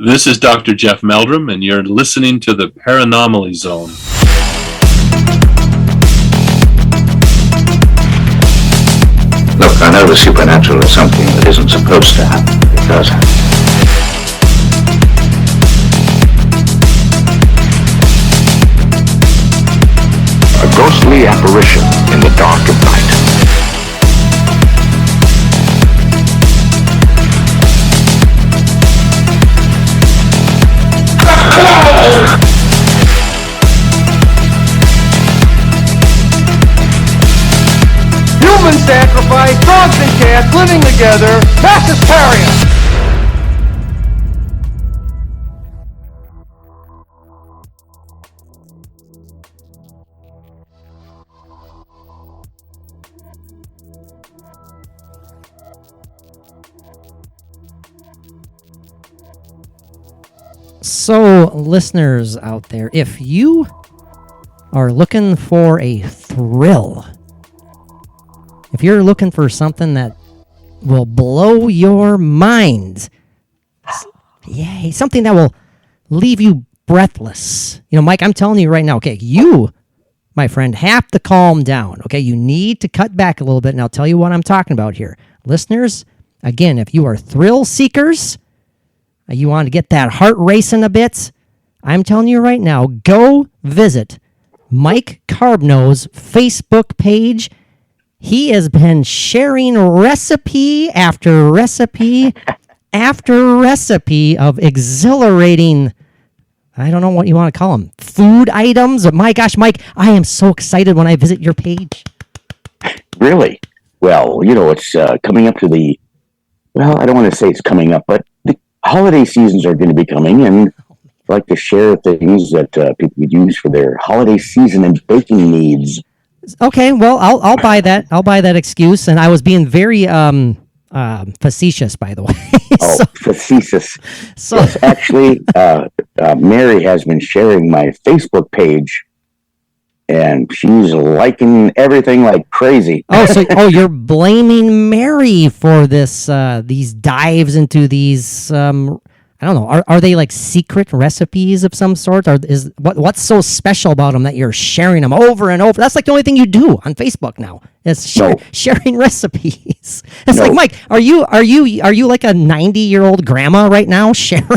This is Dr. Jeff Meldrum, and you're listening to the Paranormal Zone. Look, I know the supernatural is something that isn't supposed to happen. It does happen. A ghostly apparition in the dark of night. Human sacrifice, dogs and cats living together, mass hysteria. So, listeners out there, if you are looking for a thrill, if you're looking for something that will blow your mind, yay, something that will leave you breathless. You know, Mike, I'm telling you right now, okay, you, my friend, have to calm down, okay? You need to cut back a little bit, and I'll tell you what I'm talking about here. Listeners, again, if you are thrill seekers, you want to get that heart racing a bit, I'm telling you right now, go visit Mike Carbno's Facebook page. He has been sharing recipe after recipe after recipe of exhilarating, I don't know what you want to call them, food items. My gosh, Mike, I am so excited when I visit your page. Really? Well, you know, it's coming up to the, well, I don't want to say it's coming up, but the holiday seasons are going to be coming, and I'd like to share things that people could use for their holiday season and baking needs. Okay, well, I'll buy that. I'll buy that excuse, and I was being very facetious, by the way. Facetious. So yes, actually, Mary has been sharing my Facebook page, and she's liking everything like crazy. So you're blaming Mary for this? These dives into these. I don't know. Are they like secret recipes of some sort? Or what's so special about them that you're sharing them over and over? That's like the only thing you do on Facebook now is sharing recipes. It's like, Mike, are you like a 90-year-old grandma right now sharing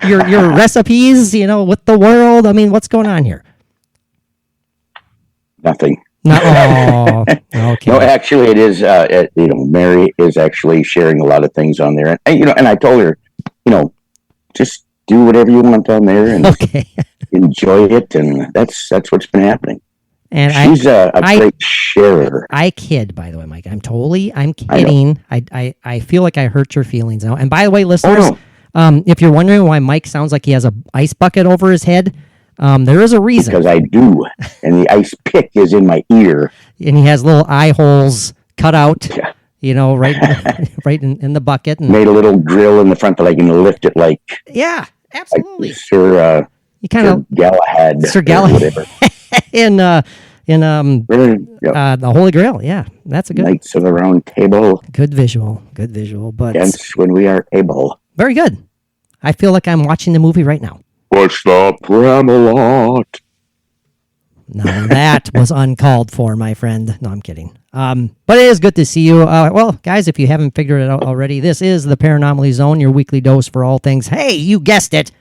your recipes, you know, with the world? I mean, what's going on here? Nothing. No, okay. No, actually, it is. You know, Mary is actually sharing a lot of things on there, and you know, and I told her, you know, just do whatever you want on there and enjoy it, and that's what's been happening. And she's a great sharer. I kid, by the way, Mike. I'm kidding. I feel like I hurt your feelings now. And by the way, listeners, if you're wondering why Mike sounds like he has an ice bucket over his head, there is a reason. Because I do, and the ice pick is in my ear, and he has little eye holes cut out. Yeah. You know, right in the bucket. And made a little drill in the front that I can lift it like. Yeah, absolutely. Like Sir Galahad. Sir Galahad. Whatever. in the Holy Grail. Yeah, that's a good. Knights of the Round Table. Good visual. But hence when we are able. Very good. I feel like I'm watching the movie right now. What's the Paranormal? No, that was uncalled for, my friend. No, I'm kidding. But it is good to see you. Well, guys, if you haven't figured it out already, this is the Paranormal Zone, your weekly dose for all things, hey, you guessed it,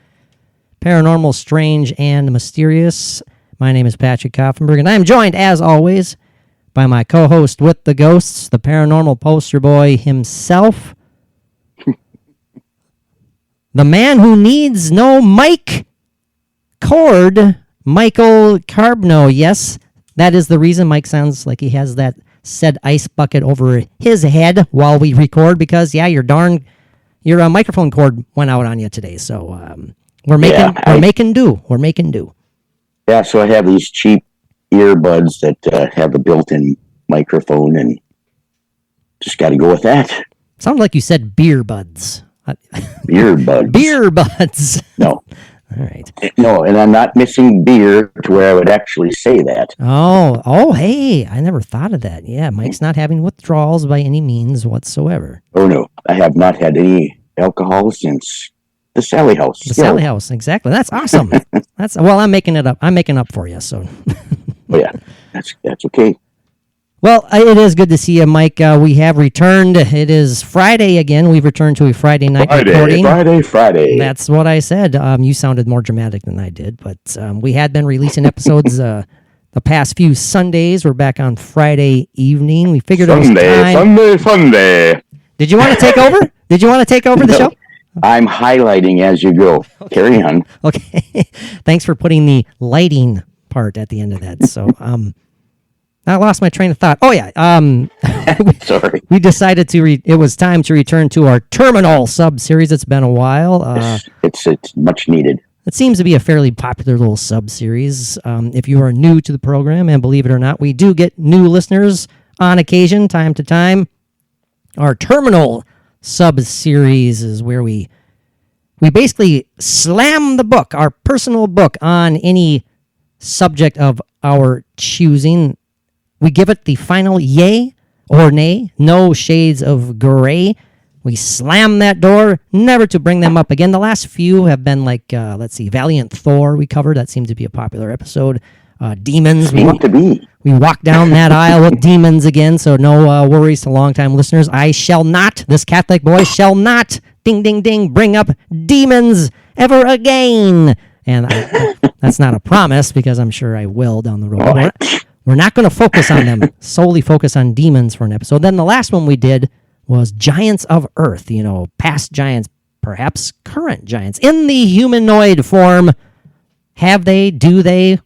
paranormal, strange, and mysterious. My name is Patrick Koffenberg, and I am joined, as always, by my co-host with the ghosts, the paranormal poster boy himself, the man who needs no mic cord, Michael Carbno. Yes, that is the reason Mike sounds like he has that said ice bucket over his head while we record, because your microphone cord went out on you today. So we're making do. Yeah, so I have these cheap earbuds that have a built-in microphone, and just got to go with that. Sounded like you said beer buds. Beer buds. Beer buds. No. All right. No, and I'm not missing beer to where I would actually say that. Oh, hey, I never thought of that. Yeah, Mike's not having withdrawals by any means whatsoever. Oh, no. I have not had any alcohol since the Sally House. The Sally House, exactly. That's awesome. I'm making it up. I'm making up for you. So. Oh yeah, that's okay. Well, it is good to see you, Mike. We have returned. It is Friday again. We've returned to a Friday night recording. Friday. That's what I said. You sounded more dramatic than I did, but we had been releasing episodes the past few Sundays. We're back on Friday evening. We figured it was time. Sunday. Did you want to take over? Did you want to take over the show? I'm highlighting as you go. Okay. Carry on. Okay. Thanks for putting the lighting part at the end of that. So, I lost my train of thought. Oh yeah. Sorry. We decided it was time to return to our Terminal sub-series. It's been a while. It's much needed. It seems to be a fairly popular little sub-series. If you are new to the program, and believe it or not, we do get new listeners on occasion, time to time. Our Terminal sub-series is where we basically slam the book, our personal book, on any subject of our choosing. We give it the final yay or nay, no shades of gray. We slam that door, never to bring them up again. The last few have been like, Valiant Thor we covered. That seemed to be a popular episode. Demons. We walked down that aisle with demons again, so no worries to longtime listeners. This Catholic boy shall not, ding, ding, ding, bring up demons ever again. And that's not a promise, because I'm sure I will down the road. We're not going to focus on them, solely focus on demons for an episode. Then the last one we did was Giants of Earth, past giants, perhaps current giants, in the humanoid form. Have they, do they?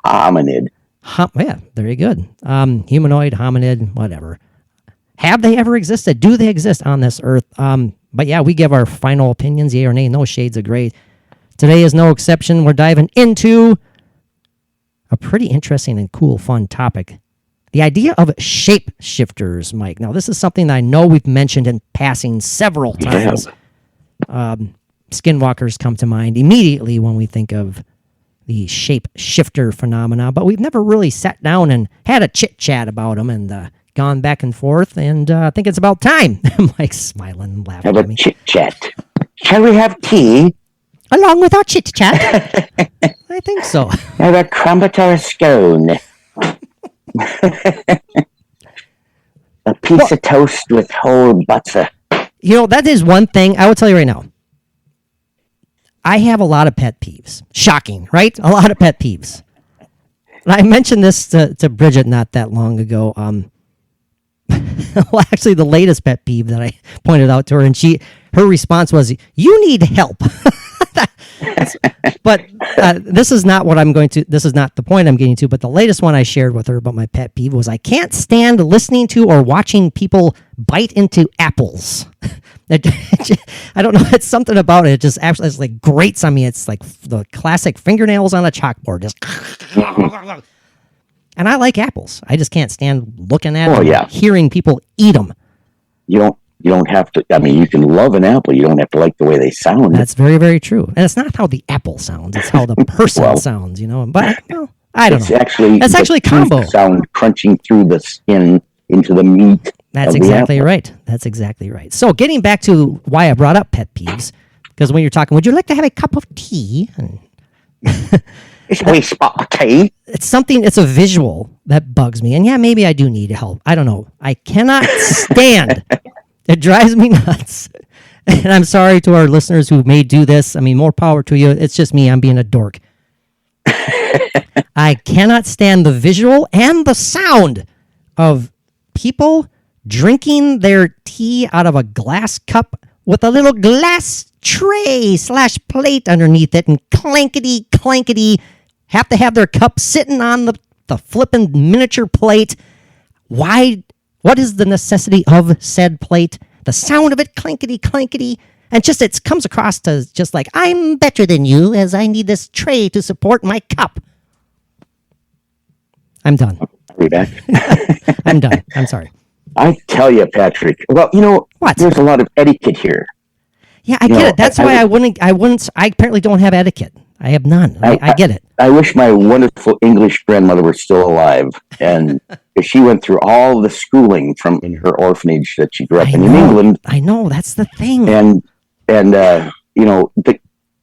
Hominid. Yeah, very good. Humanoid, hominid, whatever. Have they ever existed? Do they exist on this earth? But yeah, we give our final opinions, yay or nay, no shades of gray. Today is no exception. We're diving into a pretty interesting and cool, fun topic. The idea of shapeshifters, Mike. Now, this is something I know we've mentioned in passing several times. Skinwalkers come to mind immediately when we think of the shapeshifter phenomena, but we've never really sat down and had a chit-chat about them and gone back and forth, and I think it's about time. Mike's smiling and laughing at me. Have a chit-chat. Shall we have tea? Along with our chit-chat? I think so. Have a crumpet or a scone. A piece of toast with whole butter. That is one thing I will tell you right now. I have a lot of pet peeves. Shocking, right? A lot of pet peeves. And I mentioned this to Bridget not that long ago. Well, actually, the latest pet peeve that I pointed out to her, and her response was, "You need help." But this is not this is not the point I'm getting to, but the latest one I shared with her about my pet peeve was I can't stand listening to or watching people bite into apples. I don't know. It's something about it. It just actually, it's like grates on me. It's like the classic fingernails on a chalkboard. Just and I like apples. I just can't stand looking at them, hearing people eat them. You don't have to. I mean, you can love an apple. You don't have to like the way they sound. That's very, very true. And it's not how the apple sounds; it's how the person sounds. But I don't know. It's actually combo sound crunching through the skin into the meat. That's exactly right. That's exactly right. So, getting back to why I brought up pet peeves, because when you're talking, would you like to have a cup of tea? It's a wee spot of tea. It's a visual that bugs me. And yeah, maybe I do need help. I don't know. I cannot stand. It drives me nuts. And I'm sorry to our listeners who may do this. I mean, more power to you. It's just me. I'm being a dork. I cannot stand the visual and the sound of people drinking their tea out of a glass cup with a little glass tray / plate underneath it, and clankety have to have their cup sitting on the flippin' miniature plate. Why? What is the necessity of said plate? The sound of it, clankety, and just it comes across to just like, I'm better than you as I need this tray to support my cup. I'm done. Are we back? I'm done. I'm sorry. I tell you, Patrick. Well, what? There's a lot of etiquette here. Yeah, I get it. That's why I wouldn't. I apparently don't have etiquette. I have none. I get it. I wish my wonderful English grandmother were still alive, and she went through all the schooling in her orphanage that she grew up in England. I know, that's the thing. And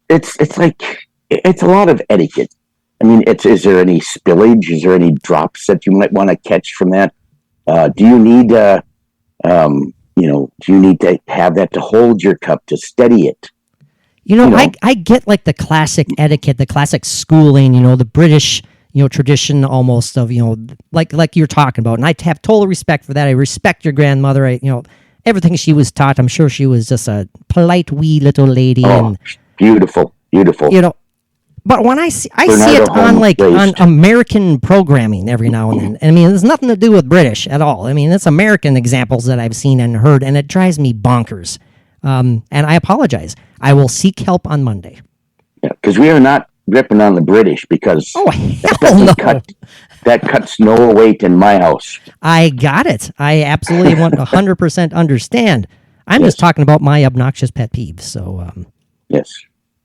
it's like it's a lot of etiquette. I mean, is there any spillage? Is there any drops that you might want to catch from that? Do you need do you need to have that to hold your cup to steady it? I get like the classic etiquette, the classic schooling, the British, tradition almost of, like you're talking about. And I have total respect for that. I respect your grandmother. Everything she was taught, I'm sure she was just a polite wee little lady. Oh, and beautiful. But when I see it on American programming every now and then. I mean, there's nothing to do with British at all. I mean, it's American examples that I've seen and heard, and it drives me bonkers. And I apologize. I will seek help on Monday. Yeah, because we are not ripping on the British, because that cuts no weight in my house. I got it. I absolutely 100% understand. I'm just talking about my obnoxious pet peeves. So, yes.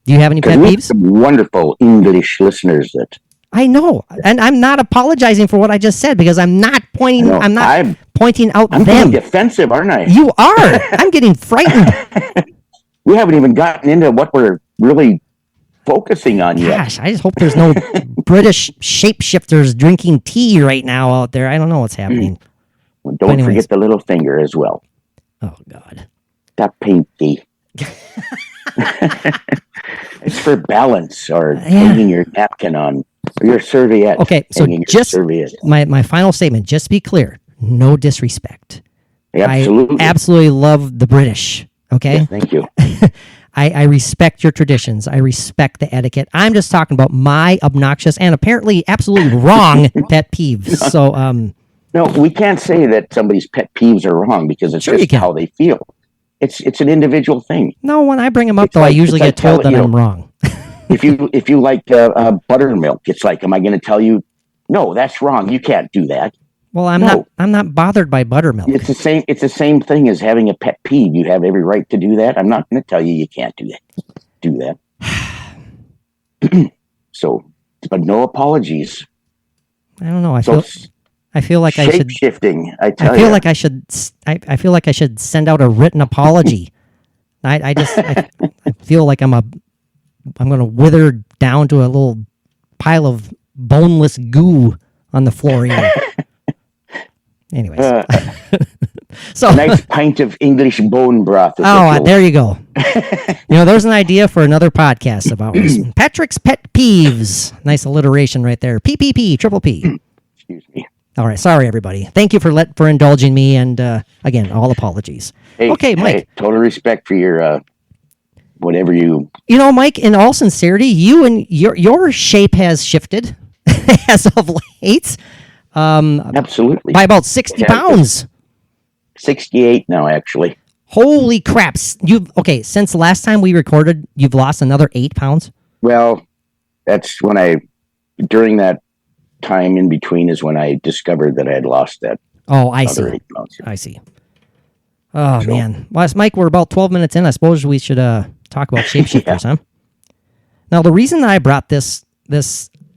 Do you have any pet peeves? We have some wonderful English listeners that. I know, and I'm not apologizing for what I just said, because I'm not pointing. I'm pointing out I'm them. getting defensive, aren't I? You are. I'm getting frightened. We haven't even gotten into what we're really focusing on yet. Gosh, I just hope there's no British shapeshifters drinking tea right now out there. I don't know what's happening. Well, don't forget the little finger as well. Oh God. That pinky. It's for balance, or hanging your napkin on, or your serviette. Okay, so just my final statement, just to be clear, no disrespect. Absolutely. I absolutely love the British, okay? Yes, thank you. I respect your traditions. I respect the etiquette. I'm just talking about my obnoxious and apparently absolutely wrong pet peeves. So, no, we can't say that somebody's pet peeves are wrong, because it's just how they feel. It's an individual thing. No, when I bring them up, I usually get told that I'm wrong. if you like buttermilk, it's like, am I going to tell you, no, that's wrong. You can't do that. Well, I'm not bothered by buttermilk. It's the same thing as having a pet peeve. You have every right to do that. I'm not going to tell you can't do that. So, but no apologies. I don't know. I feel like I should shifting. I feel like I should send out a written apology. I feel like I'm going to wither down to a little pile of boneless goo on the floor here. Anyways, so a nice pint of English bone broth. There you go. There's an idea for another podcast about Patrick's pet peeves. Nice alliteration right there. PPP, triple P. Excuse me. All right, sorry everybody. Thank you for indulging me, and again, all apologies. Okay, Mike. Hey, total respect for your whatever you. Mike. In all sincerity, you and your shape has shifted as of late. Absolutely. By about 60 pounds. 68 now, actually. Holy crap! Since the last time we recorded, you've lost another 8 pounds. Well, that's when during that time in between is when I discovered that I had lost that. Oh, I see. 8 pounds. I see. Oh, man. Well, Mike, we're about 12 minutes in. I suppose we should talk about shapeshifters, huh? Now, the reason I brought this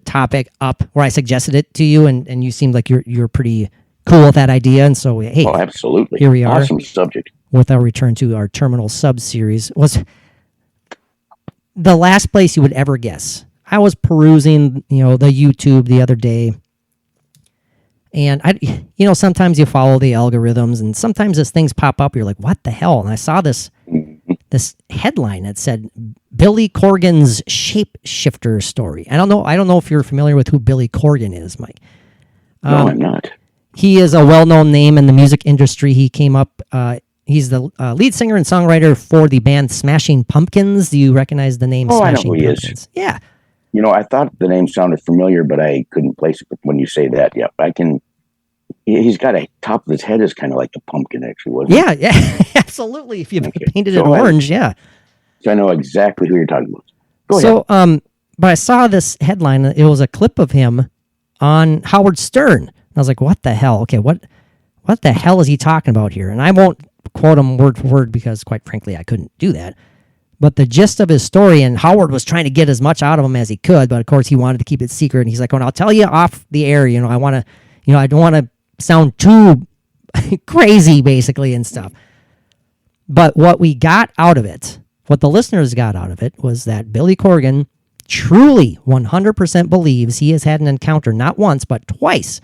topic up, where I suggested it to you, and you seemed like you're pretty cool with that idea, and so hey, absolutely, here we are. Awesome subject. With our return to our terminal sub series, was the last place you would ever guess. I was perusing, the YouTube the other day, and sometimes you follow the algorithms, and sometimes as things pop up, you're like, what the hell? And I saw this headline that said Billy Corgan's Shapeshifter story. I don't know if you're familiar with who Billy Corgan is, Mike. No, I'm not. He is a well-known name in the music industry. He came up. He's the lead singer and songwriter for the band Smashing Pumpkins. Do you recognize the name Smashing Pumpkins? I know who he is. Yeah. I thought the name sounded familiar, but I couldn't place it when you say that. Yeah, I can. He's got a top of his head is kind of like a pumpkin, actually, wasn't it? Yeah, absolutely. If you painted it orange, yeah. So I know exactly who you're talking about. Go ahead. But I saw this headline. It was a clip of him on Howard Stern. I was like, what the hell? Okay, what the hell is he talking about here? And I won't quote him word for word because, quite frankly, I couldn't do that. But the gist of his story, and Howard was trying to get as much out of him as he could, but of course he wanted to keep it secret. And he's like, I'll tell you off the air. I don't want to sound too crazy, basically, and stuff. But what we got out of it what the listeners got out of it was that Billy Corgan truly 100% believes he has had an encounter not once but twice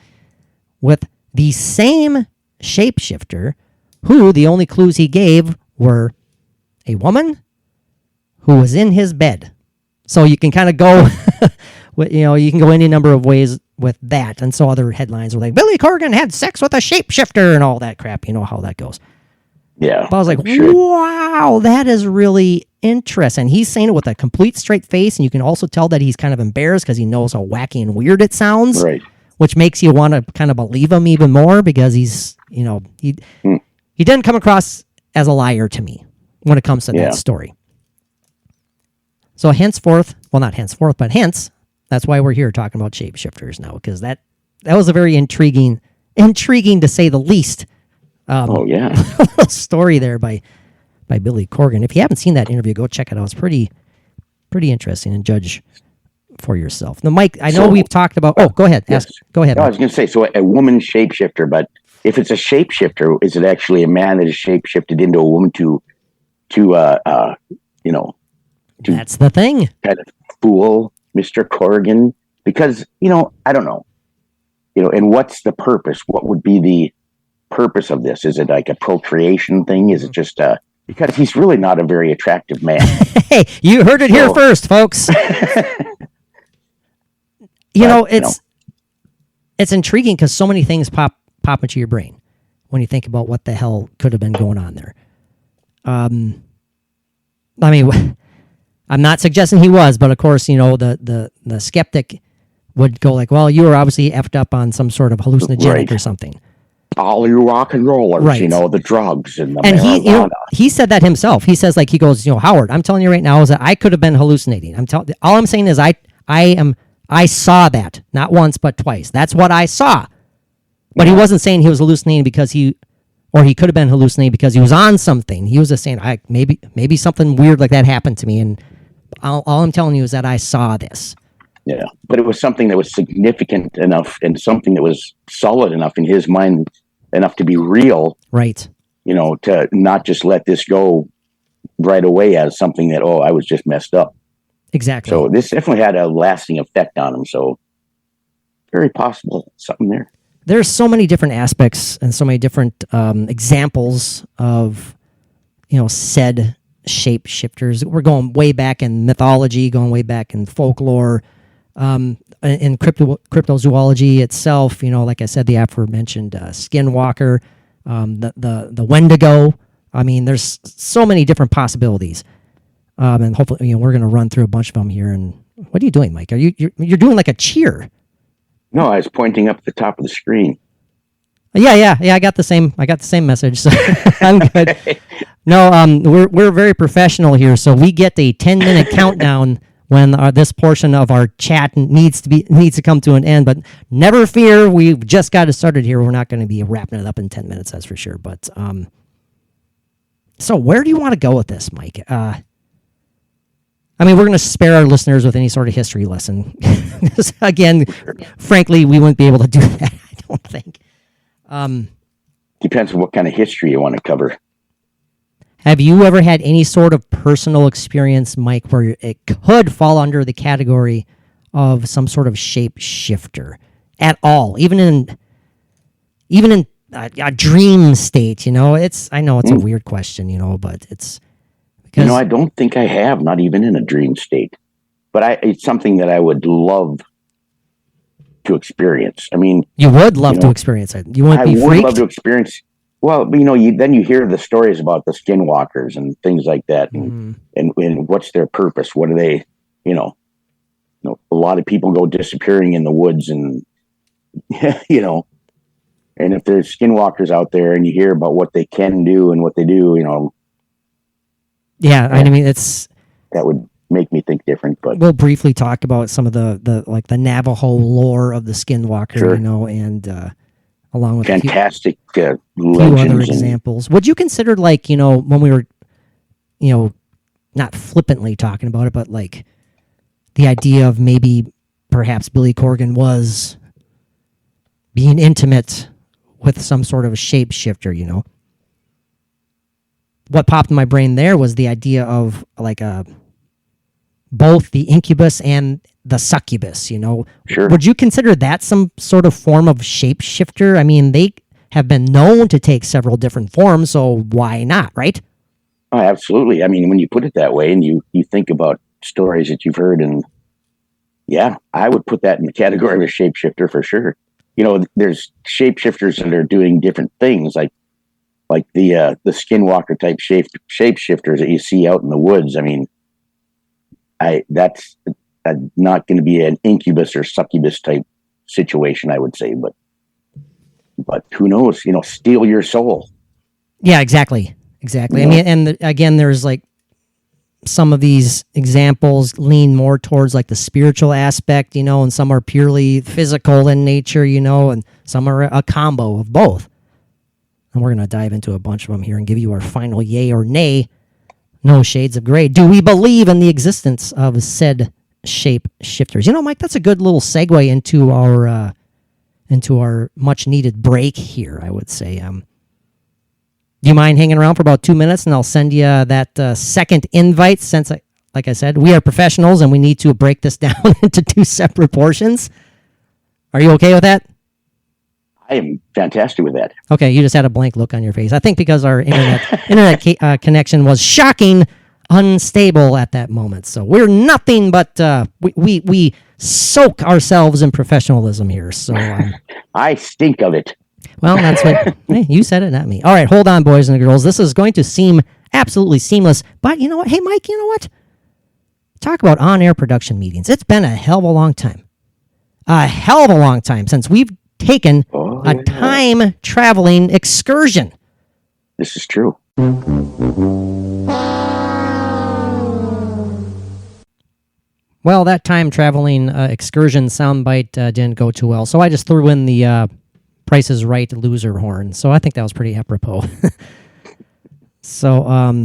with the same shapeshifter, who the only clues he gave were a woman who was in his bed. So you can kind of go, you can go any number of ways with that. And so other headlines were like, Billy Corgan had sex with a shapeshifter and all that crap. You know how that goes. Yeah. But I was like, wow, that is really interesting. He's saying it with a complete straight face, and you can also tell that he's kind of embarrassed because he knows how wacky and weird it sounds. Right. Which makes you want to kind of believe him even more because he's, he didn't come across as a liar to me when it comes to that story. So henceforth, well, not henceforth, but hence, that's why we're here talking about shapeshifters now, because that was a very intriguing to say the least. Story there by Billy Corgan. If you haven't seen that interview, go check it out. It's pretty interesting, and judge for yourself. Now, Mike, I know we've talked about. Oh, go ahead. Yes. Go ahead. No, I was going to say, so a woman shapeshifter, but if it's a shapeshifter, is it actually a man that is shapeshifted into a woman to that's the thing. Kind of fool Mr. Corgan, because I don't know, and what's the purpose? What would be the purpose of this? Is it like a procreation thing? Is it just because he's really not a very attractive man? Hey, you heard it here first, folks. It's intriguing because so many things pop into your brain when you think about what the hell could have been going on there. I mean, I'm not suggesting he was, but of course, the skeptic would go like, well, you were obviously effed up on some sort of hallucinogenic or something. All you rock and rollers, the drugs and the marijuana. He said that himself. He says, he goes, Howard, I'm telling you right now is that I could have been hallucinating. All I'm saying is I saw that not once but twice. That's what I saw. But he wasn't saying he was hallucinating because he could have been hallucinating because he was on something. He was just saying, maybe something weird like that happened to me, and all I'm telling you is that I saw this. Yeah, but it was something that was significant enough and something that was solid enough in his mind, enough to be real. Right. To not just let this go right away as something that, I was just messed up. Exactly. So this definitely had a lasting effect on him. So very possible something there. There's so many different aspects and so many different examples of, said shapeshifters. We're going way back in mythology, going way back in folklore, in cryptozoology itself. Like I said, the aforementioned skinwalker, the Wendigo. I mean, there's so many different possibilities. And hopefully, we're going to run through a bunch of them here. And what are you doing, Mike? You're doing like a cheer? No, I was pointing up at the top of the screen. Yeah. I got the same message. So I'm good. No, we're very professional here, so we get a 10-minute countdown when this portion of our chat needs to come to an end. But never fear, we've just got it started here. We're not going to be wrapping it up in 10 minutes, that's for sure. But so where do you want to go with this, Mike? We're going to spare our listeners with any sort of history lesson. Again, frankly, we wouldn't be able to do that, I don't think. Depends on what kind of history you want to cover. Have you ever had any sort of personal experience, Mike, where it could fall under the category of some sort of shapeshifter at all, even in a dream state? I know it's a weird question, but it's because I don't think I have, not even in a dream state. But it's something that I would love to experience. I mean, you would love to experience it. You wouldn't be freaked? I would love to experience. Well, then you hear the stories about the skinwalkers and things like that, and what's their purpose? What do they? A lot of people go disappearing in the woods, and and if there's skinwalkers out there, and you hear about what they can do and what they do, Yeah, I mean, that would make me think different. But we'll briefly talk about some of the Navajo lore of the skinwalker, sure. And along with fantastic few legends other examples. Would you consider when we were, not flippantly talking about it, but the idea of maybe perhaps Billy Corgan was being intimate with some sort of a shapeshifter, what popped in my brain there was the idea of like both the incubus and the succubus, Sure. Would you consider that some sort of form of shapeshifter? I mean, they have been known to take several different forms, so why not, right? Oh, absolutely. I mean, when you put it that way and you think about stories that you've heard, and yeah, I would put that in the category of a shapeshifter for sure. There's shapeshifters that are doing different things, like the skinwalker type shapeshifters that you see out in the woods. I mean, that's not going to be an incubus or succubus type situation, I would say, but who knows? Steal your soul. Yeah, exactly. I mean, and again, there's like some of these examples lean more towards like the spiritual aspect, and some are purely physical in nature, and some are a combo of both. And we're going to dive into a bunch of them here and give you our final yay or nay. No shades of gray. Do we believe in the existence of said shape shifters? Mike, that's a good little segue into our much needed break here, I would say. Do you mind hanging around for about 2 minutes, and I'll send you that second invite, since, like I said, we are professionals and we need to break this down into 2 separate portions. Are you okay with that? I am fantastic with that. Okay, you just had a blank look on your face. I think because our internet connection was shocking unstable at that moment. So we're nothing but we soak ourselves in professionalism here. So I stink of it. Well, that's what hey, you said it, not me. All right, hold on, boys and girls. This is going to seem absolutely seamless, but you know what? Hey, Mike, you know what? Talk about on-air production meetings. It's been a hell of a long time. A hell of a long time since we've taken a time-traveling excursion. This is true. Well, that time-traveling excursion soundbite didn't go too well, so I just threw in the Price is Right loser horn. So I think that was pretty apropos. So,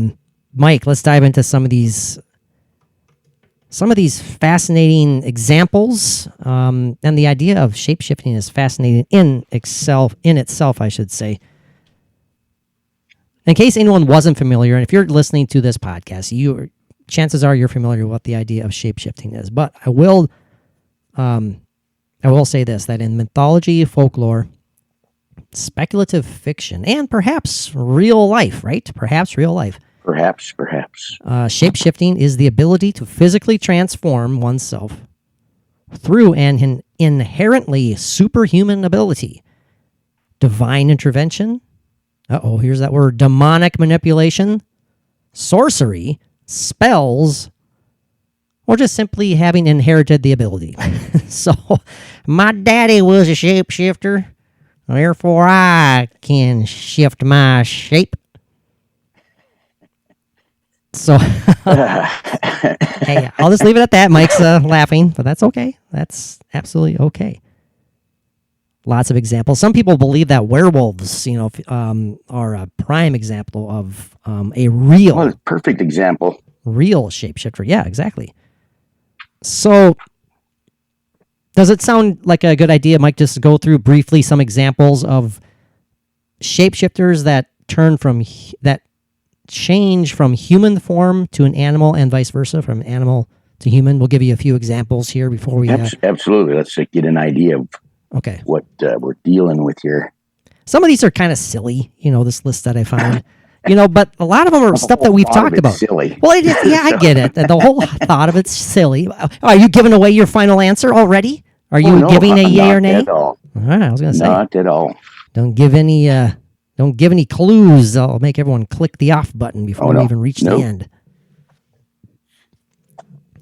Mike, let's dive into some of these fascinating examples. And the idea of shapeshifting is fascinating in itself, I should say. In case anyone wasn't familiar, and if you're listening to this podcast, chances are you're familiar with what the idea of shapeshifting is. But I will say this, that in mythology, folklore, speculative fiction, and perhaps real life, right? Perhaps real life. Perhaps. Shapeshifting is the ability to physically transform oneself through an inherently superhuman ability. Divine intervention. Here's that word. Demonic manipulation. Sorcery. Spells. Or just simply having inherited the ability. So, my daddy was a shapeshifter. Therefore, I can shift my shape. So, hey, I'll just leave it at that. Mike's laughing, but that's okay. That's absolutely okay. Lots of examples. Some people believe that werewolves, are a prime example of a real, perfect example, real shapeshifter. Yeah, exactly. So, does it sound like a good idea, Mike, just to go through briefly some examples of shapeshifters that change from human form to an animal and vice versa, from animal to human? We'll give you a few examples here before we... Absolutely. Let's get an idea of what we're dealing with here. Some of these are kind of silly, this list that I found. But a lot of them are stuff that we've talked about. Silly. Well, it is, yeah, I get it. The whole thought of it's silly. Are you giving away your final answer already? Are you giving a yay or nay? Not at all. All right, I was going to say. Not at all. Don't give any clues. I'll make everyone click the off button before we even reach the end.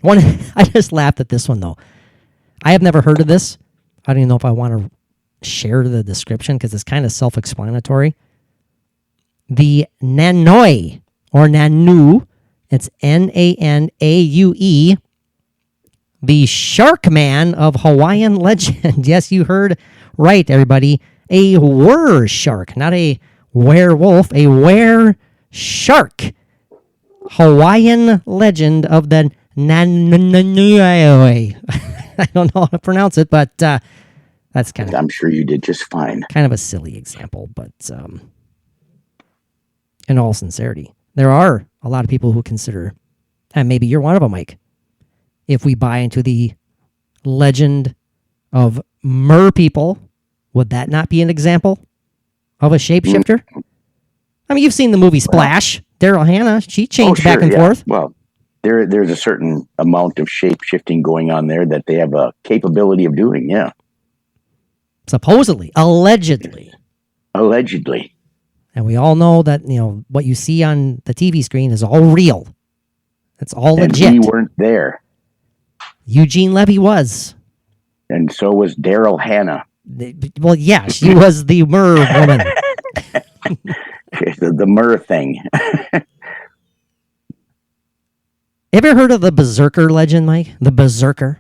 I just laughed at this one, though. I have never heard of this. I don't even know if I want to share the description because it's kind of self-explanatory. The Nanoi, or Nanu, it's Nanaue, the Shark Man of Hawaiian legend. Yes, you heard right, everybody. A were shark, not a werewolf, a were shark. Hawaiian legend of the Nanui. I don't know how to pronounce it, but that's kind of... I'm sure you did just fine. Kind of a silly example, but in all sincerity. there are a lot of people who consider, and maybe you're one of them, Mike, if we buy into the legend of mer people, would that not be an example of a shapeshifter? I mean, you've seen the movie Splash. Daryl Hannah, she changed back and forth. Well, there's a certain amount of shape shifting going on there that they have a capability of doing. Yeah. Supposedly, allegedly. And we all know that, what you see on the TV screen is all real. It's all legit. And we weren't there. Eugene Levy was. And so was Daryl Hannah. Well, yeah, she was the mer woman. the mer thing. Ever heard of the Berserker legend, Mike? The Berserker?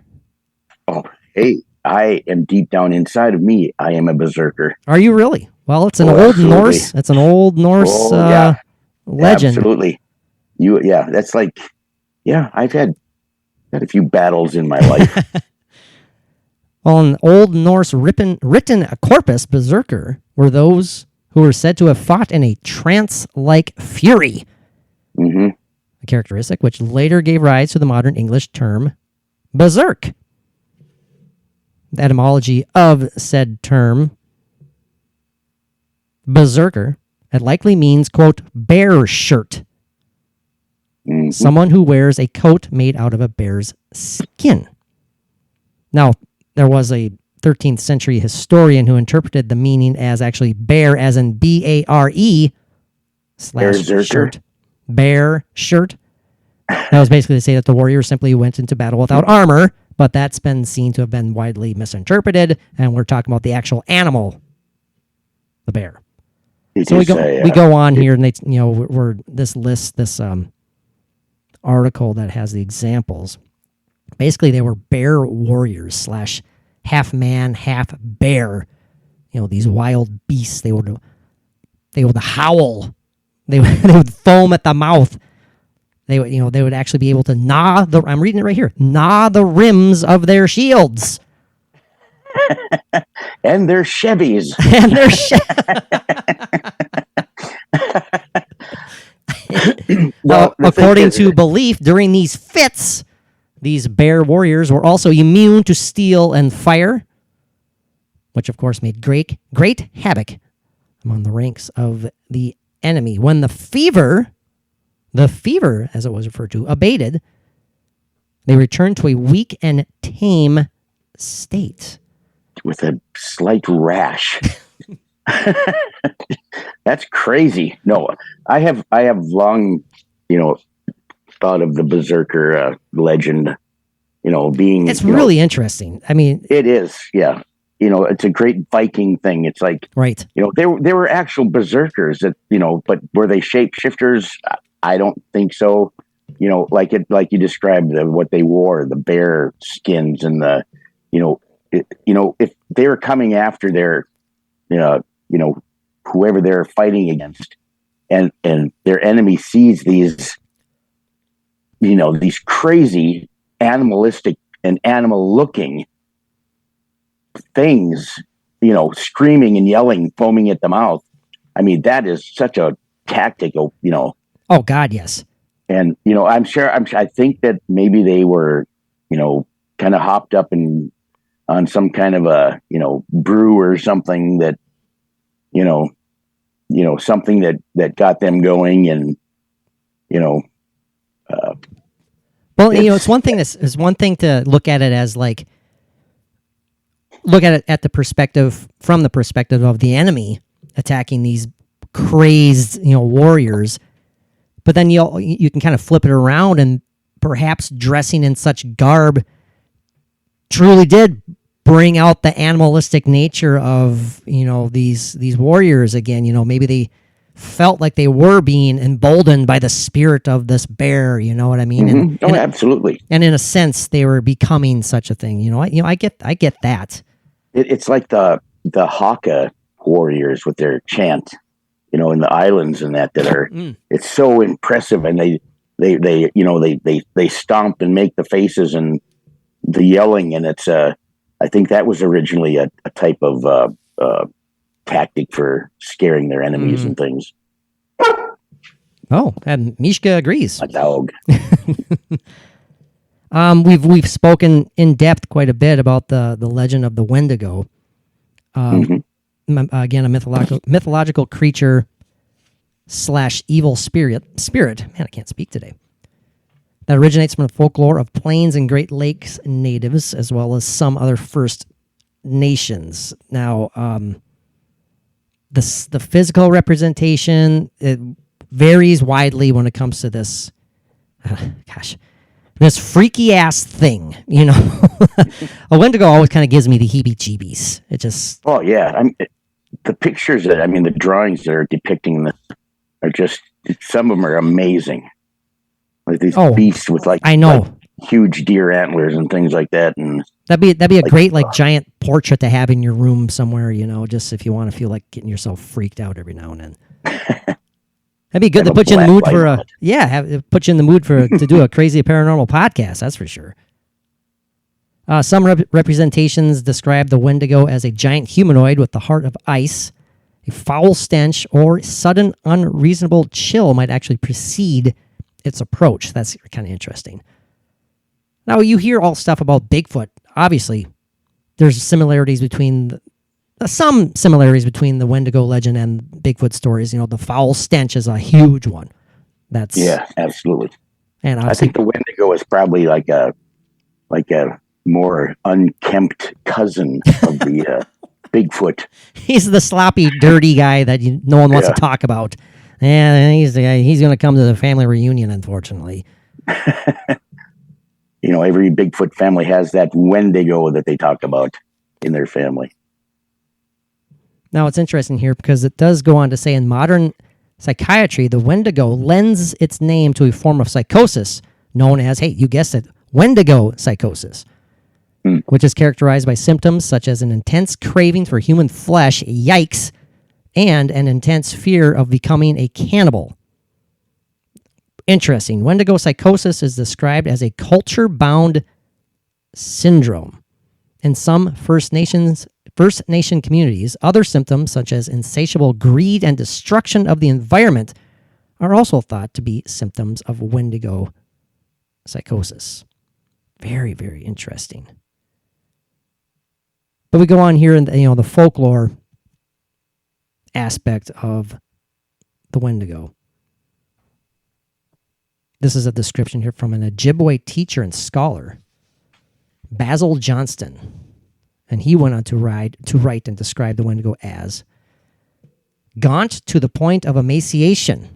Oh, hey, I am deep down inside of me. I am a berserker. Are you really? Well, it's an old absolutely. Norse. It's an old Norse legend. Absolutely. That's like, I've had a few battles in my life. Well, in Old Norse written corpus, berserker were those who were said to have fought in a trance-like fury. Mm-hmm. A characteristic which later gave rise to the modern English term berserk. The etymology of said term, berserker, it likely means, quote, bear shirt. Mm-hmm. Someone who wears a coat made out of a bear's skin. Now, there was a 13th century historian who interpreted the meaning as actually bear, as in B-A-R-E / shirt. Bear shirt. That was basically to say that the warrior simply went into battle without armor, but that's been seen to have been widely misinterpreted, and we're talking about the actual animal, the bear. So we go on here, and we're this article that has the examples. Basically, they were bear warriors / half man, half bear. These wild beasts. They would howl. They would foam at the mouth. They would actually be able to gnaw the. I'm reading it right here. Gnaw the rims of their shields. And their Chevys. Well, according to belief, during these fits, these bear warriors were also immune to steel and fire, which of course made great havoc among the ranks of the enemy. When the fever, as it was referred to, abated, they returned to a weak and tame state. With a slight rash. That's crazy. No, I have long, thought of the berserker legend, being. It's really interesting. I mean, it is. Yeah, it's a great Viking thing. It's like, right. There were actual berserkers that, but were they shapeshifters? I don't think so. Like you described what they wore, the bear skins and the, if they were coming after their, whoever they're fighting against, and their enemy sees these, these crazy animalistic and animal looking things, screaming and yelling, foaming at the mouth. I mean, that is such a tactical, Oh God, yes. And, I think that maybe they were, kind of hopped up on some kind of a, brew or something that, something that got them going, and, well, it's one thing. It's one thing to look at it as look at it from the perspective of the enemy attacking these crazed, warriors. But then you can kind of flip it around, and perhaps dressing in such garb truly did bring out the animalistic nature of, these warriors again. Maybe they felt like they were being emboldened by the spirit of this bear, you know what I mean? Mm-hmm. And, absolutely. And in a sense, they were becoming such a thing. I get that. It's like the Haka warriors with their chant, in the islands and that are, it's so impressive. And they stomp and make the faces and the yelling. And it's, I think that was originally a type of, tactic for scaring their enemies and things. Oh, and Mishka agrees. A dog. We've spoken in depth quite a bit about the legend of the Wendigo. Again, a mythological creature / evil spirit. Man, I can't speak today. That originates from the folklore of Plains and Great Lakes natives, as well as some other First Nations. Now, the physical representation, it varies widely when it comes to this. This freaky ass thing, you know. A Wendigo always kind of gives me the heebie-jeebies. It just. Oh yeah, the pictures the drawings that are depicting this are just, some of them are amazing. Like these beasts with I know, like huge deer antlers and things like that, and that'd be a great giant portrait to have in your room somewhere, you know, just if you want to feel like getting yourself freaked out every now and then. That'd be good to put you in the mood for put you in the mood to do a crazy paranormal podcast. That's for sure. Some representations describe the Wendigo as a giant humanoid with the heart of ice. A foul stench or sudden unreasonable chill might actually precede its approach. That's kind of interesting. Now, you hear all stuff about Bigfoot. Obviously, there's some similarities between the Wendigo legend and Bigfoot stories. You know, the foul stench is a huge one. Yeah, absolutely. And I think the Wendigo is probably like a more unkempt cousin of the Bigfoot. He's the sloppy, dirty guy that no one wants to talk about. And he's going to come to the family reunion, unfortunately. You know, every Bigfoot family has that Wendigo that they talk about in their family. Now, it's interesting here because it does go on to say in modern psychiatry, the Wendigo lends its name to a form of psychosis known as, hey, you guessed it, Wendigo psychosis, which is characterized by symptoms such as an intense craving for human flesh, yikes, and an intense fear of becoming a cannibal. Interesting. Wendigo psychosis is described as a culture-bound syndrome. In some First Nation communities, other symptoms such as insatiable greed and destruction of the environment are also thought to be symptoms of Wendigo psychosis. Very, very interesting. But we go on here in the folklore aspect of the Wendigo. This is a description here from an Ojibwe teacher and scholar, Basil Johnston. And he went on to write and describe the Wendigo as gaunt to the point of emaciation,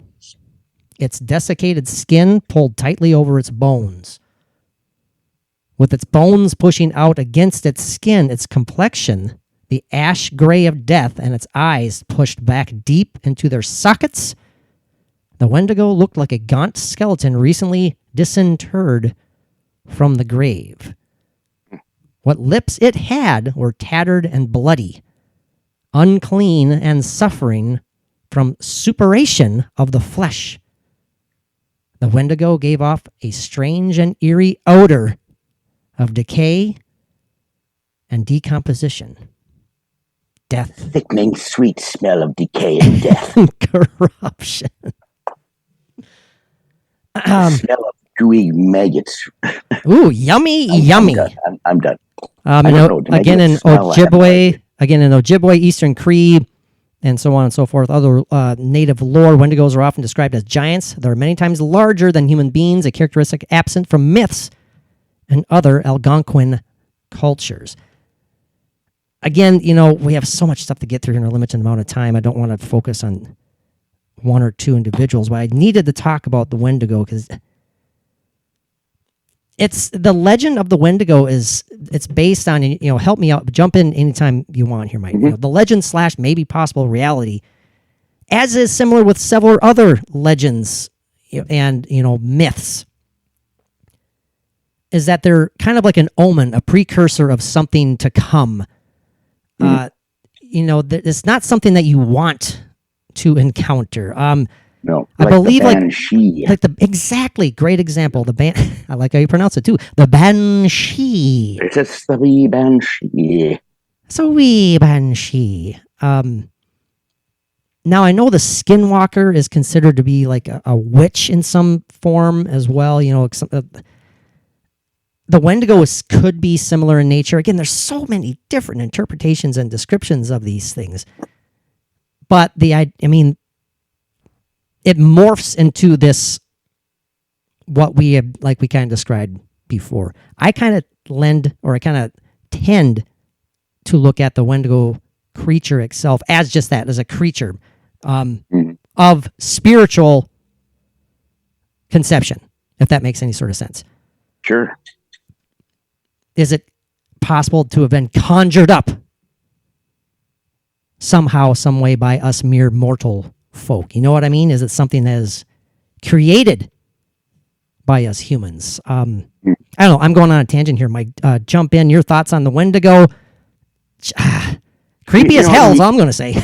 its desiccated skin pulled tightly over its bones. With its bones pushing out against its skin, its complexion, the ash gray of death, and its eyes pushed back deep into their sockets, the Wendigo looked like a gaunt skeleton recently disinterred from the grave. What lips it had were tattered and bloody, unclean and suffering from suppuration of the flesh. The Wendigo gave off a strange and eerie odor of decay and decomposition. Death. Thickening, sweet smell of decay and death. Corruption. Smell of gooey maggots. Ooh, yummy. I'm done. Again in Ojibwe, Eastern Cree, and so on and so forth, other native lore, Wendigos are often described as giants. They are many times larger than human beings, a characteristic absent from myths and other Algonquin cultures. Again, we have so much stuff to get through in a limited amount of time. I don't want to focus on one or two individuals, but I needed to talk about the Wendigo because it's the legend of the Wendigo it's based on, help me out, jump in anytime you want here, Mike. Mm-hmm. The legend / maybe possible reality, as is similar with several other legends and, myths, is that they're kind of like an omen, a precursor of something to come. It's not something that you want to encounter. No, I believe the banshee. Exactly, great example. I like how you pronounce it too. The banshee. It's just the wee banshee. It's a wee banshee. Now, I know the skinwalker is considered to be like a witch in some form as well. You know, the Wendigo could be similar in nature. Again, there's so many different interpretations and descriptions of these things. But I mean, it morphs into this, what we have, like we kind of described before. I kind of tend to look at the Wendigo creature itself as just that, as a creature of spiritual conception, if that makes any sort of sense. Sure. Is it possible to have been conjured up somehow, some way by us mere mortal folk? You know what I mean? Is it something that is created by us humans? I don't know. I'm going on a tangent here, Mike. Jump in. Your thoughts on the Wendigo? Creepy as hell is all I'm going to say.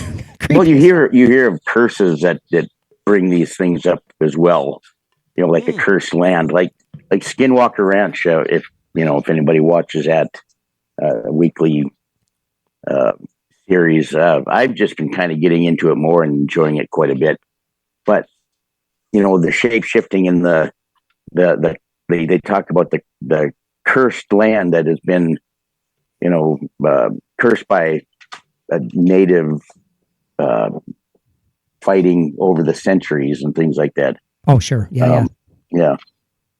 Well, you hear of curses that bring these things up as well. You know, like a cursed land, like Skinwalker Ranch. If anybody watches that weekly series, I've just been kind of getting into it more and enjoying it quite a bit. But the shape shifting and they talk about the cursed land that has been cursed by a native fighting over the centuries and things like that. Oh, sure. Yeah.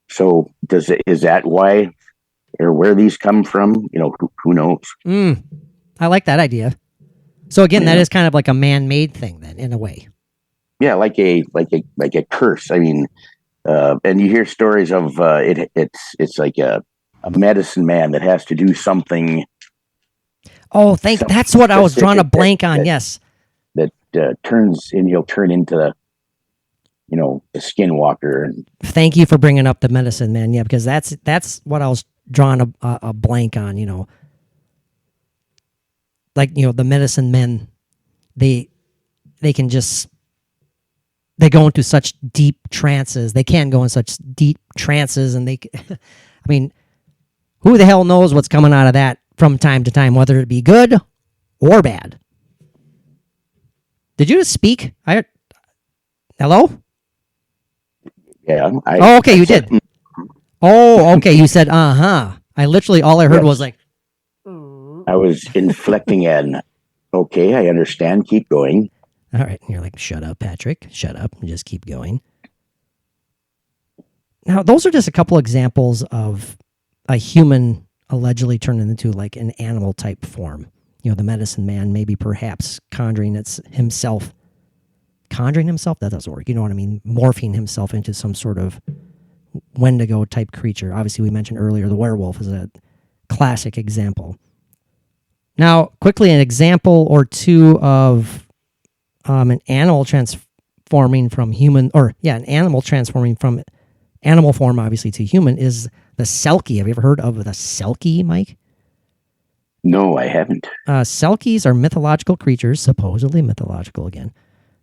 So is that why or where these come from? Who knows? I like that idea. So again, that is kind of like a man-made thing then, in a way. Yeah, like a curse. I mean, and you hear stories of it's like a medicine man that has to do something. Oh, that's what I was drawing a blank on. Yes. That he'll turn into the skinwalker. Thank you for bringing up the medicine man. Yeah, because that's what I was drawing a blank on. The medicine men, they can just, they go into such deep trances. They can go in such deep trances, and I mean, who the hell knows what's coming out of that from time to time, whether it be good or bad. Did you just speak? Hello? Yeah. Okay, you did. Oh, okay. You said, I literally, all I heard was like, I was inflecting an, okay, I understand. Keep going. All right. And you're like, shut up, Patrick. Shut up and just keep going. Now, those are just a couple examples of a human allegedly turned into like an animal type form. The medicine man, maybe perhaps conjuring himself. Conjuring himself? That doesn't work. You know what I mean? Morphing himself into some sort of Wendigo type creature. Obviously, we mentioned earlier the werewolf is a classic example. Now, quickly, an example or two of an animal transforming from human, an animal transforming from animal form, obviously, to human is the Selkie. Have you ever heard of the Selkie, Mike? No, I haven't. Selkies are mythological creatures, supposedly mythological again,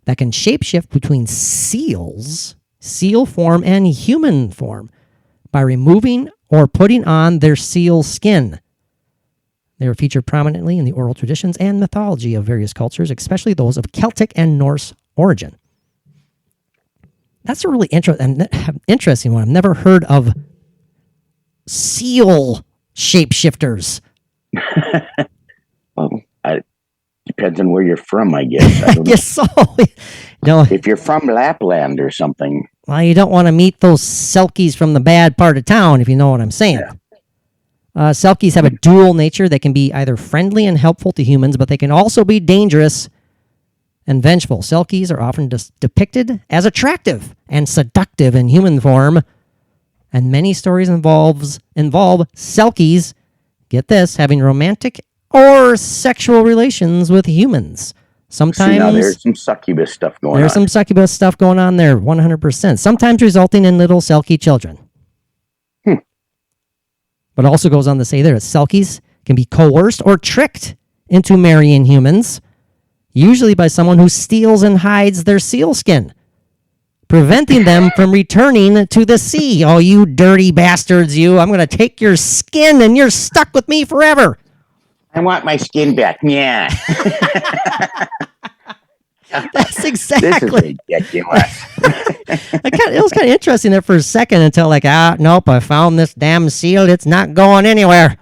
that can shapeshift between seal form, and human form by removing or putting on their seal skin. They are featured prominently in the oral traditions and mythology of various cultures, especially those of Celtic and Norse origin. That's a really interesting one. I've never heard of seal shapeshifters. Well, depends on where you're from, I guess. I guess so. No, if you're from Lapland or something. Well, you don't want to meet those Selkies from the bad part of town, if you know what I'm saying. Yeah. Selkies have a dual nature. They can be either friendly and helpful to humans, but they can also be dangerous and vengeful. Selkies are often depicted as attractive and seductive in human form, and many stories involve Selkies, get this, having romantic or sexual relations with humans. Sometimes now there's some succubus stuff going on. There's some succubus stuff going on there, 100%. Sometimes resulting in little Selkie children. But also goes on to say there that Selkies can be coerced or tricked into marrying humans, usually by someone who steals and hides their seal skin, preventing them from returning to the sea. Oh, you dirty bastards, you. I'm going to take your skin and you're stuck with me forever. I want my skin back. Yeah. That's This is exactly. ridiculous. It was kind of interesting there for a second until like, nope, I found this damn seal. It's not going anywhere.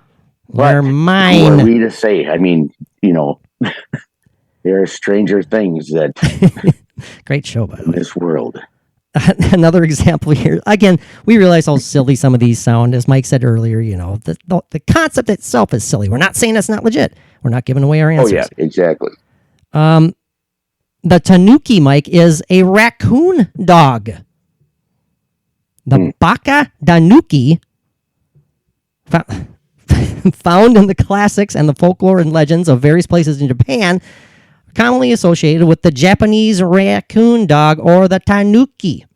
They're But who are mine. we to say? I mean, there are stranger things that Great show, by the in way. this world. Another example here. Again, we realize how silly some of these sound. As Mike said earlier, the concept itself is silly. We're not saying it's not legit. We're not giving away our Oh answers. yeah, exactly. The tanuki, Mike, is a raccoon dog. The baka danuki, found in the classics and the folklore and legends of various places in Japan, commonly associated with the Japanese raccoon dog or the tanuki.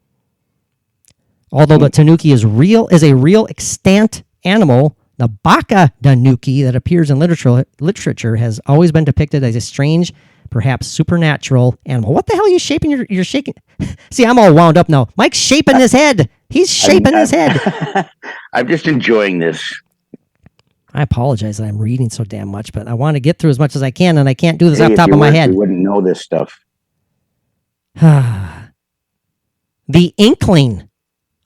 Although the tanuki is a real extant animal, the baka danuki that appears in literature has always been depicted as a strange, perhaps supernatural animal. What the hell are you shaping? You're shaking. See, I'm all wound up now. Mike's shaping his head. He's shaping his head. I'm just enjoying this. I apologize that I'm reading so damn much, but I want to get through as much as I can, and I can't do this off Hey, the top if you of my weren't, head. you wouldn't know this stuff. The inkling.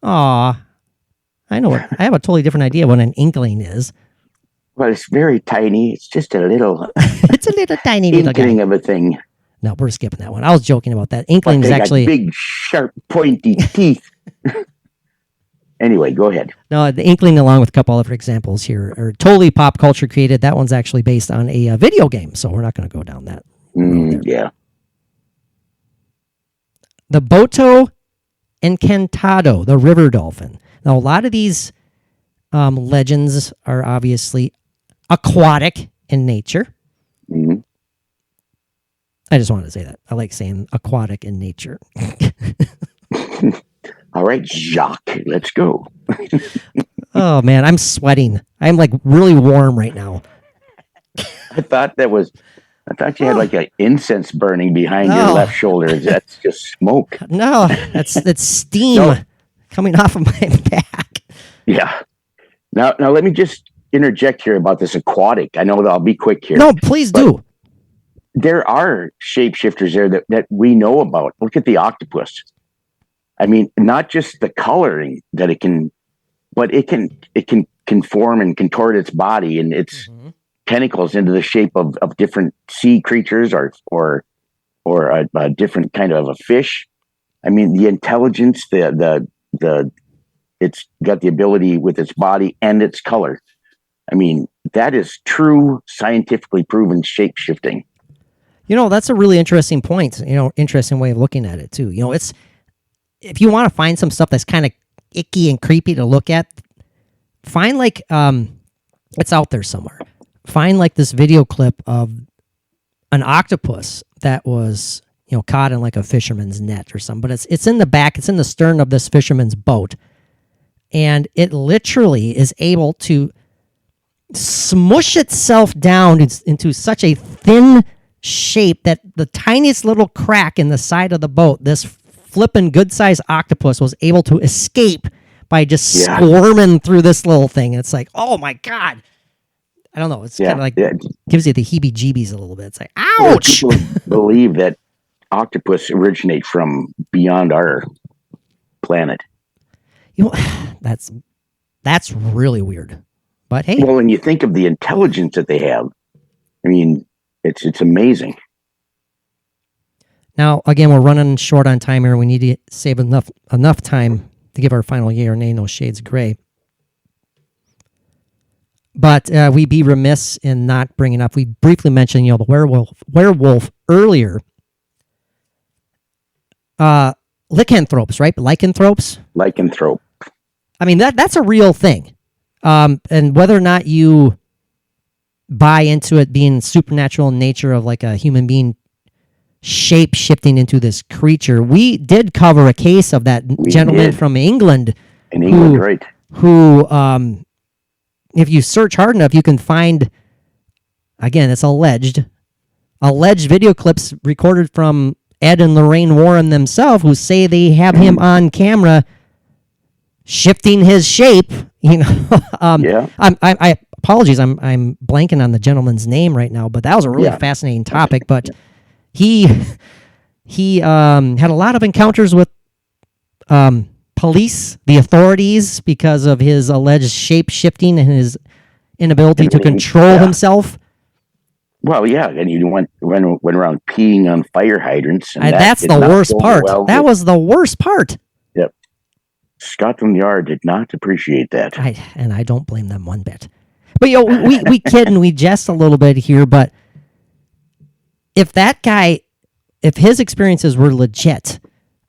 Aw. I know. I have a totally different idea what an inkling is. Well, it's very tiny. It's just a little It's a little tiny little guy. inkling of a thing. No, we're skipping that one. I was joking about that. But Inkling is they got actually... big, sharp, pointy teeth. Anyway, go ahead. No, the Inkling, along with a couple other examples here, are totally pop culture created. That one's actually based on a video game, so we're not going to go down that. Yeah. The Boto Encantado, the river dolphin. Now, a lot of these legends are obviously aquatic in nature. Mhm. I just wanted to say that. I like saying aquatic in nature. All right, Jacques, let's go. Oh, man, I'm sweating. I'm like really warm right now. I thought you had like an incense burning behind your No. left shoulder. That's just smoke. No, that's steam No. coming off of my back. Yeah. Now let me just interject here about this aquatic. I know that I'll be quick here. No, please do. There are shapeshifters there that we know about. Look at the octopus. I mean, not just the coloring that it can, but it can conform and contort its body and its tentacles into the shape of different sea creatures or a different kind of a fish. I mean, the intelligence, it's got the ability with its body and its color. I mean, that is true scientifically proven shape-shifting. That's a really interesting point. Interesting way of looking at it too. It's, if you want to find some stuff that's kind of icky and creepy to look at, find like it's out there somewhere. Find like this video clip of an octopus that was caught in like a fisherman's net or something. But it's in the back. It's in the stern of this fisherman's boat, and it literally is able to smush itself down into such a thin shape that the tiniest little crack in the side of the boat, this flippin' good-sized octopus was able to escape by just squirming through this little thing. And it's like, oh my God. I don't know. It's kind of like, gives you the heebie-jeebies a little bit. It's like, ouch! People believe that octopus originate from beyond our planet. That's really weird. But hey. Well, when you think of the intelligence that they have, I mean, it's amazing. Now, again, we're running short on time here. We need to save enough time to give our final yay or nay, no shades of gray. But we'd be remiss in not bringing up, we briefly mentioned, the werewolf earlier. Lycanthropes, right? Lycanthropes? Lycanthrope. I mean, that's a real thing. And whether or not you buy into it being supernatural in nature of like a human being shape shifting into this creature, we did cover a case of that gentleman from England. In England, right. Who, if you search hard enough, you can find, again, it's alleged video clips recorded from Ed and Lorraine Warren themselves, who say they have him on camera shifting his shape. I apologize, I'm blanking on the gentleman's name right now, but that was a really fascinating topic. But he He had a lot of encounters with police, the authorities, because of his alleged shape-shifting and his inability to control himself. Well, yeah, and he went around peeing on fire hydrants. And That's the worst part. That was the worst part. Yep. Scotland Yard did not appreciate that. I don't blame them one bit. But we kid and we jest a little bit here, but if that guy, if his experiences were legit,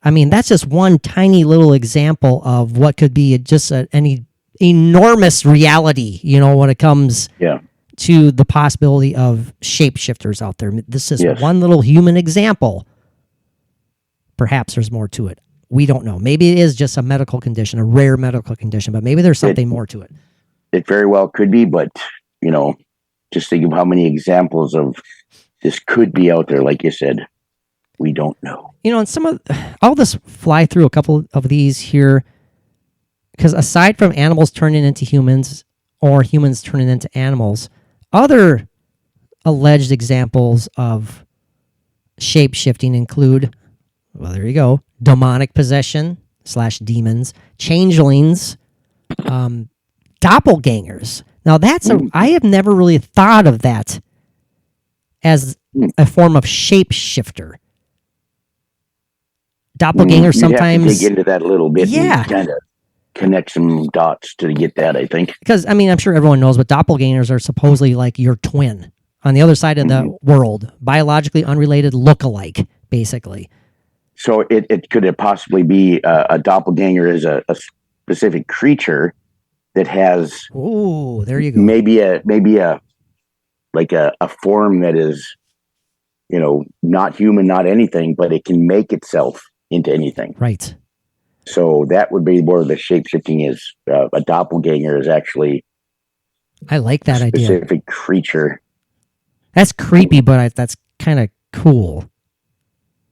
I mean, that's just one tiny little example of what could be just an enormous reality, when it comes to the possibility of shapeshifters out there. This is one little human example. Perhaps there's more to it. We don't know. Maybe it is just a medical condition, a rare medical condition, but maybe there's something more to it. It very well could be, but, just think of how many examples of this could be out there. Like you said, we don't know. And I'll just fly through a couple of these here, because aside from animals turning into humans or humans turning into animals, other alleged examples of shape-shifting include, well, there you go, demonic possession / demons, changelings, doppelgangers. Now I have never really thought of that as a form of shapeshifter. Doppelganger sometimes... have to dig into that a little bit. Yeah. And kind of connect some dots to get that, I think. Because, I'm sure everyone knows, but doppelgangers are supposedly like your twin on the other side of the world. Biologically unrelated look-alike, basically. So could it possibly be a doppelganger is a specific creature that has... Oh, there you go. Maybe a form that is, not human, not anything, but it can make itself into anything. Right. So that would be where the shape-shifting is. A doppelganger is actually... I like that idea. A specific creature. That's creepy, but that's kind of cool.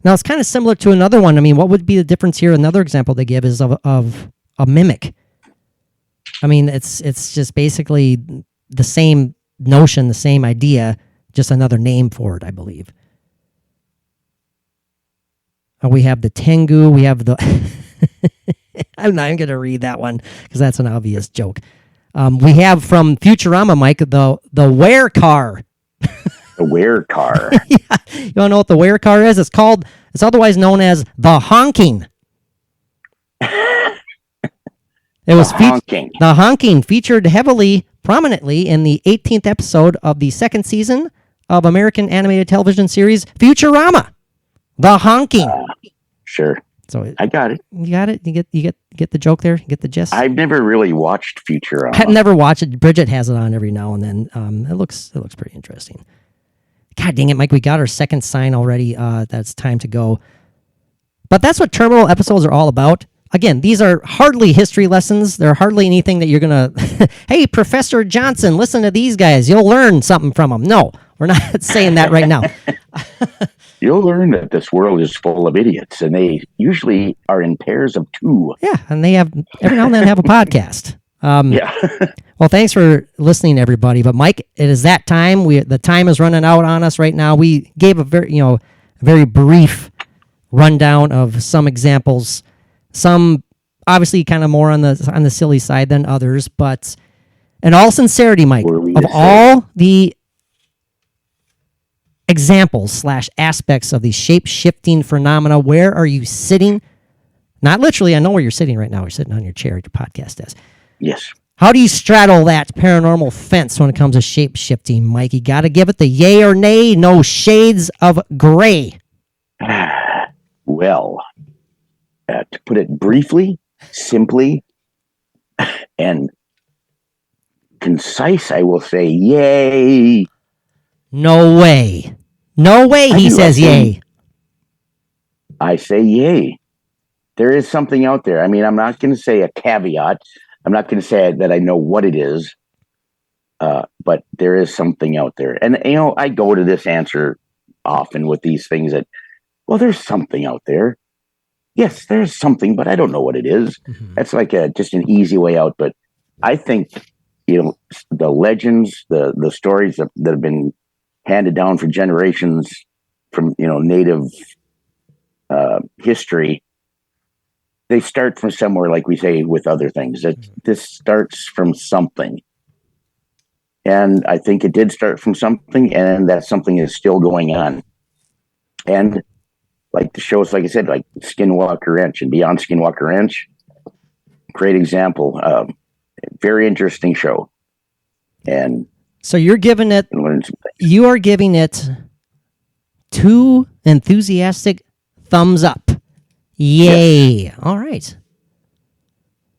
Now, it's kind of similar to another one. What would be the difference here? Another example they give is of a mimic. It's just basically the same notion, the same idea, just another name for it, I believe. We have the Tengu. We have the... I'm not even going to read that one because that's an obvious joke. We have from Futurama, Mike, the where car. The where car. Yeah. You want to know what the where car is? It's otherwise known as the honking. It was honking. The honking featured prominently in the 18th episode of the second season of American animated television series Futurama. The honking. Sure. So I got it. You got it. You get the joke there. You get the gist. I've never really watched Futurama. I've never watched it. Bridget has it on every now and then. It looks pretty interesting. God dang it, Mike! We got our second sign already. That's time to go. But that's what terminal episodes are all about. Again, these are hardly history lessons. They're hardly anything that you're gonna. Hey, Professor Johnson, listen to these guys. You'll learn something from them. No, we're not saying that right now. You'll learn that this world is full of idiots, and they usually are in pairs of two. Yeah, and they have every now and then have a podcast. Yeah. Well, thanks for listening, everybody. But Mike, it is that time. The time is running out on us right now. We gave a very brief rundown of some examples. Some obviously kind of more on the silly side than others, but in all sincerity, Mike, of all the examples / aspects of the shape-shifting phenomena, where are you sitting? Not literally, I know where you're sitting right now. You're sitting on your chair at your podcast desk. Yes. How do you straddle that paranormal fence when it comes to shape-shifting, Mike? You got to give it the yay or nay, no shades of gray. Well, to put it briefly, simply, and concise, I will say yay. No way. No way, he says yay. I say yay. There is something out there. I'm not going to say a caveat. I'm not going to say that I know what it is, but there is something out there. And, I go to this answer often with these things that, well, there's something out there. Yes, there's something, but I don't know what it is. Mm-hmm. That's like just an easy way out. But I think, the legends, the stories that have been handed down for generations from, native history, they start from somewhere, like we say with other things. That this starts from something. And I think it did start from something, and that something is still going on. And like the shows, like I said, like Skinwalker Ranch and Beyond Skinwalker Ranch, great example. Very interesting show. And so you're giving it, learn some things. you are giving it 2 enthusiastic thumbs up. Yay. Yes. All right.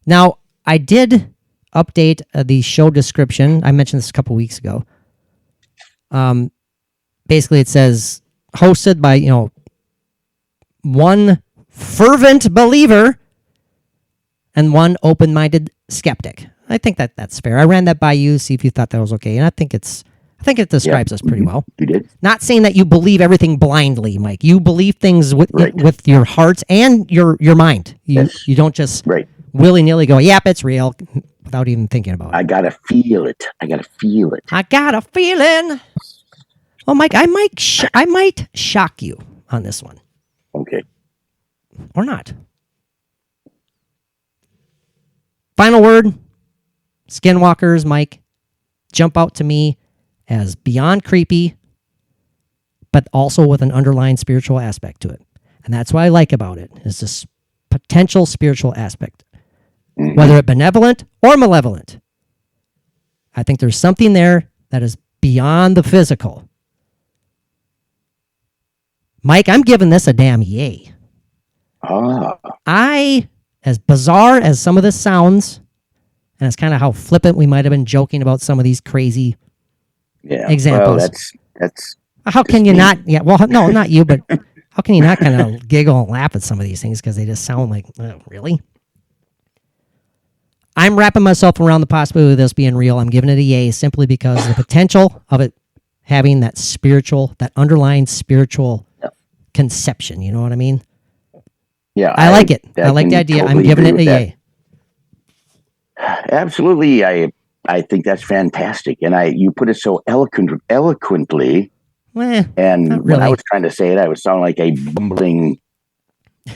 Now, I did update the show description. I mentioned this a couple weeks ago. Basically, it says hosted by, one fervent believer and one open-minded skeptic. I think that's fair. I ran that by you, see if you thought that was okay, and I think it describes us pretty well. You did? Not saying that you believe everything blindly, Mike. You believe things with Right. with your heart and your mind. You don't just Right. willy-nilly go, yep, it's real, without even thinking about it. I gotta feel it. I got a feeling. Well, Mike, I might shock you on this one. Okay. Or not. Final word. Skinwalkers, Mike, jump out to me as beyond creepy, but also with an underlying spiritual aspect to it. And that's what I like about it, is this potential spiritual aspect. Whether it benevolent or malevolent. I think there's something there that is beyond the physical. Mike, I'm giving this a damn yay. As bizarre as some of this sounds, and it's kind of how flippant we might have been joking about some of these crazy examples. Well, that's how can you not? Yeah, well, no, not you, but how can you not kind of giggle and laugh at some of these things because they just sound like, really? I'm wrapping myself around the possibility of this being real. I'm giving it a yay simply because the potential of it having that underlying spiritual conception. You know what I mean? Yeah. I like it. I like the idea. Totally I'm giving it agree a with yay. Absolutely. I think that's fantastic. And you put it so eloquently. And not when I really. was trying to say it, I would sound like a bumbling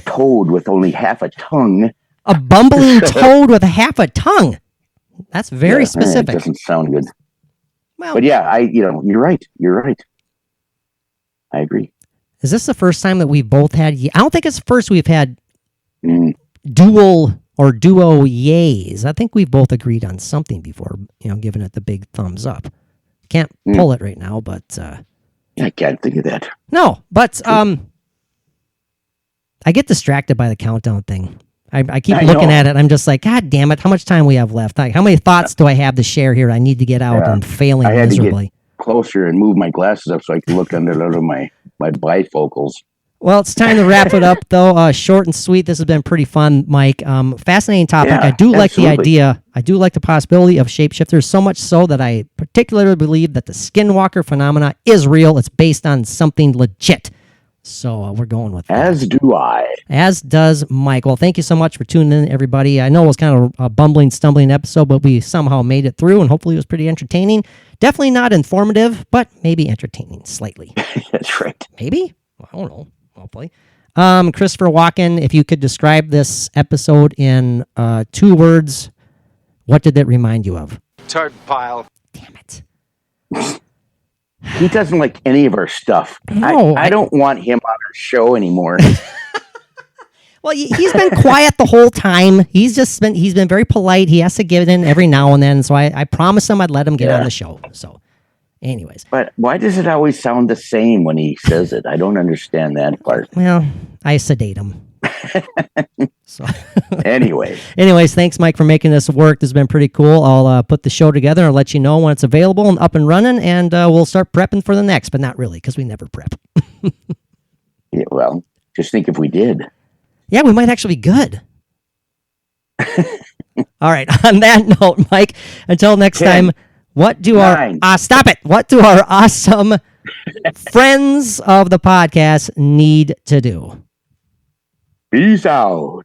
toad with only half a tongue. A bumbling toad with half a tongue. That's very It specific. doesn't sound good. Well, But yeah, you're right. You're right. I agree. is this the first time that we've both had? I don't think it's the first we've had Mm. duo yays. I think we've both agreed on something before, giving it the big thumbs up. Can't pull it right now, but I can't think of that. no, but I get distracted by the countdown thing. I keep looking at it. I'm just like, God damn it! How much time we have left? Like, how many thoughts do I have to share here? I need to get out. I'm failing I had miserably. to get closer and move my glasses up so I can look under my bifocals. Well, it's time to wrap it up, though. Short and sweet. This has been pretty fun, Mike. Fascinating topic. Yeah, I do like the absolutely. idea. I do like the possibility of shapeshifters, so much so that I particularly believe that the skinwalker phenomena is real. It's based on something legit. So we're going with that. As do I. As does Mike. Well, thank you so much for tuning in, everybody. I know it was kind of a bumbling, stumbling episode, but we somehow made it through, and hopefully it was pretty entertaining. Definitely not informative, but maybe entertaining slightly. That's right. Maybe? I don't know. Hopefully. Christopher Walken, if you could describe this episode in 2 words, what did it remind you of? Turd pile. Damn it. He doesn't like any of our stuff. No, I don't want him on our show anymore. Well, he's been quiet the whole time. He's been very polite. He has to give it in every now and then. So I promised him I'd let him get on the show. So anyways. But why does it always sound the same when he says it? I don't understand that part. Well, I sedate him. So anyways, thanks, Mike, for making this work. This has been pretty cool. I'll put the show together and let you know when it's available and up and running, and we'll start prepping for the next, but not really, because we never prep. Yeah, well, just think if we did. Yeah, we might actually be good. All right, on that note, Mike, until next 10, time, what do 9. stop it. What do our awesome friends of the podcast need to do? Peace out.